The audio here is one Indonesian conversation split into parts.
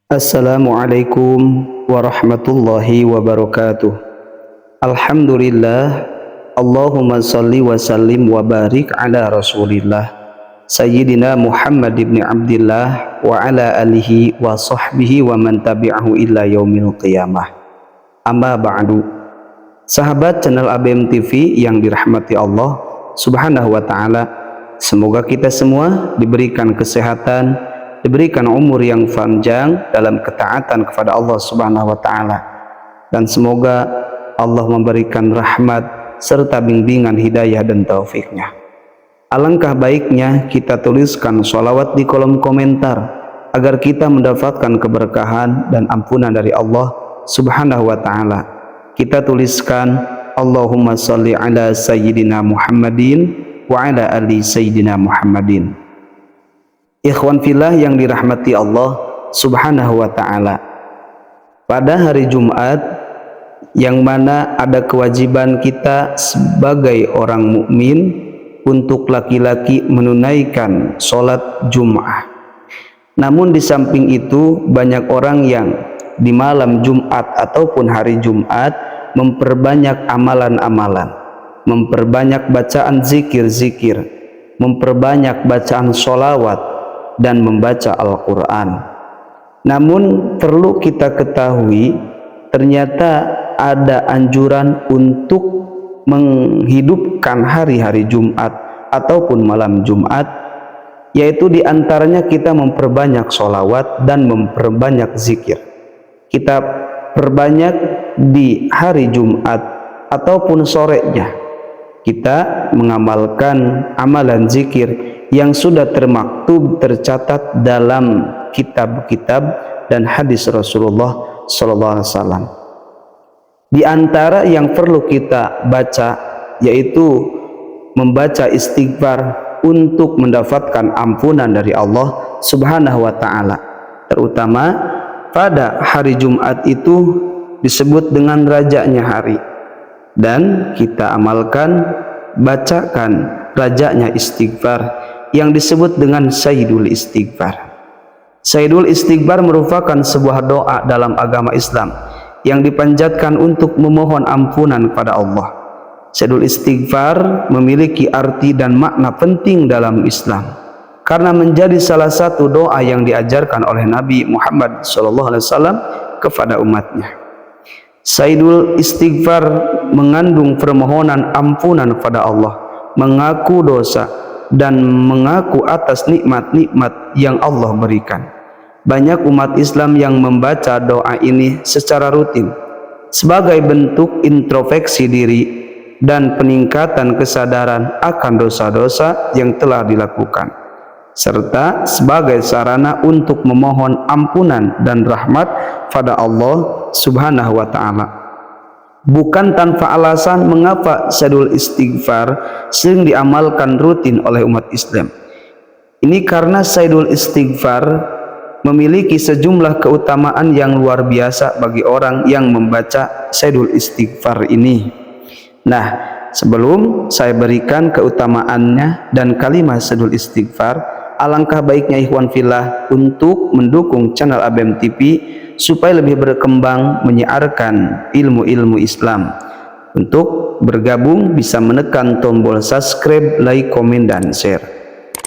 Assalamualaikum warahmatullahi wabarakatuh. Alhamdulillah. Allahumma salli wa sallim wa barik ala rasulillah Sayyidina Muhammad ibn Abdillah wa ala alihi wa sahbihi wa man tabi'ahu illa yaumil qiyamah. Amma ba'du. Sahabat channel ABM TV yang dirahmati Allah subhanahu wa ta'ala, semoga kita semua diberikan kesehatan, diberikan umur yang panjang dalam ketaatan kepada Allah subhanahu wa ta'ala, dan semoga Allah memberikan rahmat serta bimbingan hidayah dan taufiknya. Alangkah baiknya kita tuliskan sholawat di kolom komentar agar kita mendapatkan keberkahan dan ampunan dari Allah subhanahu wa ta'ala. Kita tuliskan Allahumma salli ala sayyidina Muhammadin wa ala ali sayyidina Muhammadin. Ikhwan fillah yang dirahmati Allah subhanahu wa ta'ala, pada hari Jumat yang mana ada kewajiban kita sebagai orang mukmin untuk laki-laki menunaikan sholat Jum'ah. Namun di samping itu banyak orang yang di malam Jumat ataupun hari Jumat memperbanyak amalan-amalan, memperbanyak bacaan zikir-zikir, memperbanyak bacaan sholawat dan membaca Al-Quran. Namun perlu kita ketahui, ternyata ada anjuran untuk menghidupkan hari-hari Jumat ataupun malam Jumat, yaitu diantaranya kita memperbanyak sholawat dan memperbanyak zikir. Kita perbanyak di hari Jumat ataupun sorenya, kita mengamalkan amalan zikir yang sudah termaktub, tercatat dalam kitab-kitab dan hadis Rasulullah SAW. Di antara yang perlu kita baca yaitu membaca istighfar untuk mendapatkan ampunan dari Allah subhanahu wa ta'ala. Terutama pada hari Jumat itu disebut dengan rajanya hari, dan kita amalkan, bacakan rajanya istighfar yang disebut dengan Sayyidul Istighfar. Sayyidul Istighfar merupakan sebuah doa dalam agama Islam yang dipanjatkan untuk memohon ampunan kepada Allah. Sayyidul Istighfar memiliki arti dan makna penting dalam Islam karena menjadi salah satu doa yang diajarkan oleh Nabi Muhammad SAW kepada umatnya. Sayyidul Istighfar mengandung permohonan ampunan kepada Allah, mengaku dosa dan mengaku atas nikmat-nikmat yang Allah berikan. Banyak umat Islam yang membaca doa ini secara rutin sebagai bentuk introspeksi diri dan peningkatan kesadaran akan dosa-dosa yang telah dilakukan, serta sebagai sarana untuk memohon ampunan dan rahmat pada Allah subhanahu wa ta'ala. Bukan tanpa alasan mengapa Sayyidul Istighfar sering diamalkan rutin oleh umat Islam. Ini karena Sayyidul Istighfar memiliki sejumlah keutamaan yang luar biasa bagi orang yang membaca Sayyidul Istighfar ini. Nah, sebelum saya berikan keutamaannya dan kalimat Sayyidul Istighfar, alangkah baiknya ikhwan fillah untuk mendukung channel ABM TV supaya lebih berkembang menyiarkan ilmu-ilmu Islam. Untuk bergabung bisa menekan tombol subscribe, like, komen, dan share.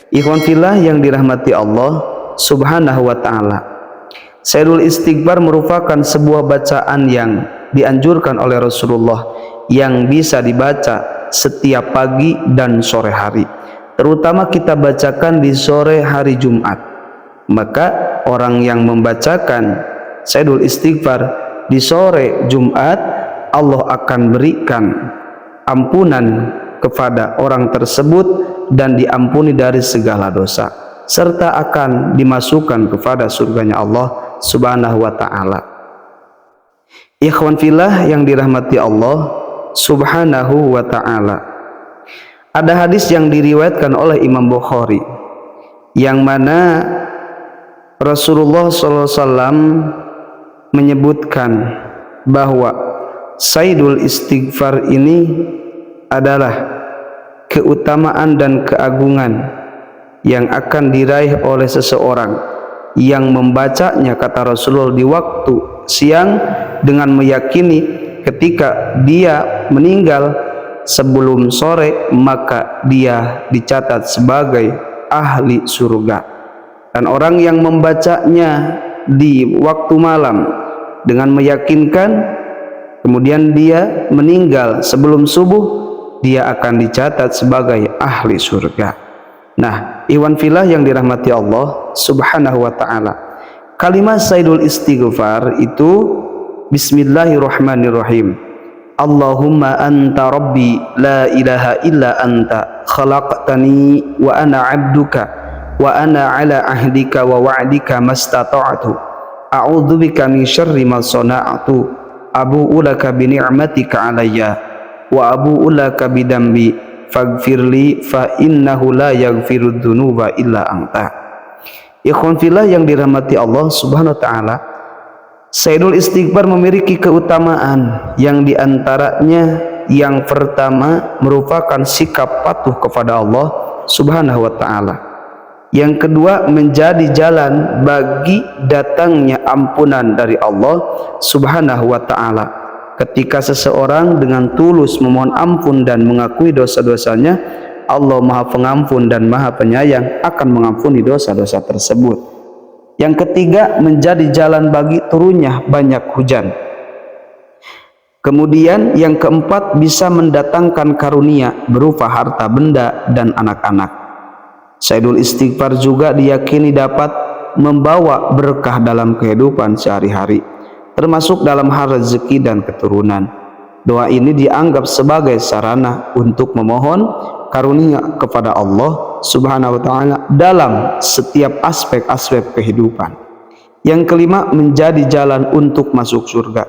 Ikhwan fillah yang dirahmati Allah subhanahu wa ta'ala, Sayyidul Istighfar merupakan sebuah bacaan yang dianjurkan oleh Rasulullah yang bisa dibaca setiap pagi dan sore hari. Terutama kita bacakan di sore hari Jumat. Maka orang yang membacakan Sayyidul Istighfar di sore Jumat, Allah akan berikan ampunan kepada orang tersebut dan diampuni dari segala dosa, serta akan dimasukkan kepada surganya Allah subhanahu wa ta'ala. Ikhwan fillah yang dirahmati Allah subhanahu wa ta'ala, ada hadis yang diriwayatkan oleh Imam Bukhari yang mana Rasulullah SAW menyebutkan bahwa Sayyidul Istighfar ini adalah keutamaan dan keagungan yang akan diraih oleh seseorang yang membacanya, kata Rasulullah, di waktu siang dengan meyakini ketika dia meninggal sebelum sore, maka dia dicatat sebagai ahli surga. Dan orang yang membacanya di waktu malam dengan meyakinkan, kemudian dia meninggal sebelum subuh, dia akan dicatat sebagai ahli surga. Nah, ikhwan fillah yang dirahmati Allah subhanahu wa ta'ala, kalimat sayyidul istighfar itu bismillahirrahmanirrahim. Allahumma anta rabbi la ilaha illa anta khalaqtani wa ana abduka wa ana ala ahdika wa wa'dika mastata'tu a'udzubika min syarri ma sana'tu abu'u laka bi ni'matika alayya wa abu'u laka bi dambi faghfirli fa innahu la yaghfirud dzunuba illa anta. Ikhwan fillah yang dirahmati Allah subhanahu wa ta'ala, sayyidul istighfar memiliki keutamaan yang diantaranya yang pertama merupakan sikap patuh kepada Allah subhanahu wa ta'ala. Yang kedua, menjadi jalan bagi datangnya ampunan dari Allah subhanahu wa ta'ala. Ketika seseorang dengan tulus memohon ampun dan mengakui dosa-dosanya, Allah Maha Pengampun dan Maha Penyayang akan mengampuni dosa-dosa tersebut. Yang ketiga, menjadi jalan bagi turunnya banyak hujan. Kemudian yang keempat, bisa mendatangkan karunia berupa harta benda dan anak-anak. Sayyidul istighfar juga diyakini dapat membawa berkah dalam kehidupan sehari-hari, termasuk dalam hal rezeki dan keturunan. Doa ini dianggap sebagai sarana untuk memohon karunia kepada Allah subhanahu wa ta'ala dalam setiap aspek-aspek kehidupan. Yang kelima, menjadi jalan untuk masuk surga,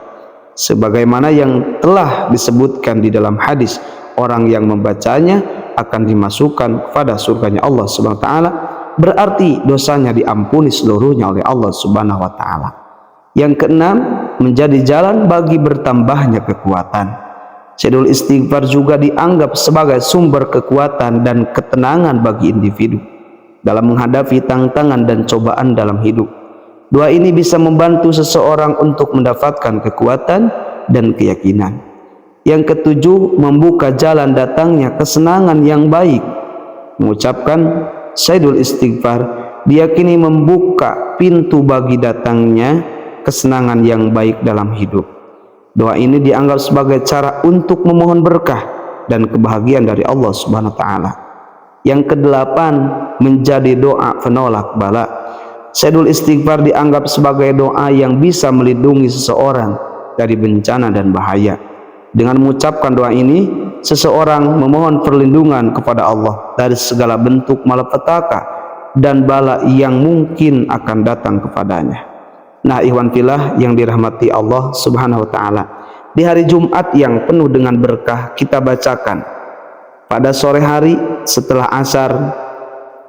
sebagaimana yang telah disebutkan di dalam hadis, orang yang membacanya akan dimasukkan kepada surganya Allah subhanahu wa ta'ala, berarti dosanya diampuni seluruhnya oleh Allah subhanahu wa ta'ala. Yang keenam, menjadi jalan bagi bertambahnya kekuatan. Sayyidul istighfar juga dianggap sebagai sumber kekuatan dan ketenangan bagi individu dalam menghadapi tantangan dan cobaan dalam hidup. Doa ini bisa membantu seseorang untuk mendapatkan kekuatan dan keyakinan. Yang ketujuh, membuka jalan datangnya kesenangan yang baik. Mengucapkan sayyidul istighfar diyakini membuka pintu bagi datangnya kesenangan yang baik dalam hidup. Doa ini dianggap sebagai cara untuk memohon berkah dan kebahagiaan dari Allah subhanahu wa ta'ala. Yang kedelapan, menjadi doa penolak bala. Sayyidul istighfar dianggap sebagai doa yang bisa melindungi seseorang dari bencana dan bahaya. Dengan mengucapkan doa ini, seseorang memohon perlindungan kepada Allah dari segala bentuk malapetaka dan bala yang mungkin akan datang kepadanya. Nah, ikhwan fillah yang dirahmati Allah subhanahu wa ta'ala, di hari Jumat yang penuh dengan berkah, kita bacakan pada sore hari setelah asar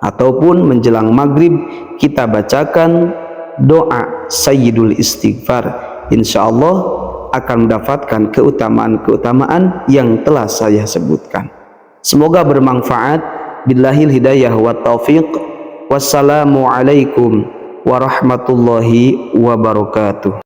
ataupun menjelang maghrib, kita bacakan doa sayyidul istighfar. Insya Allah akan mendapatkan keutamaan-keutamaan yang telah saya sebutkan. Semoga bermanfaat. Billahil hidayah wa taufiq. Wassalamualaikum warahmatullahi wabarakatuh.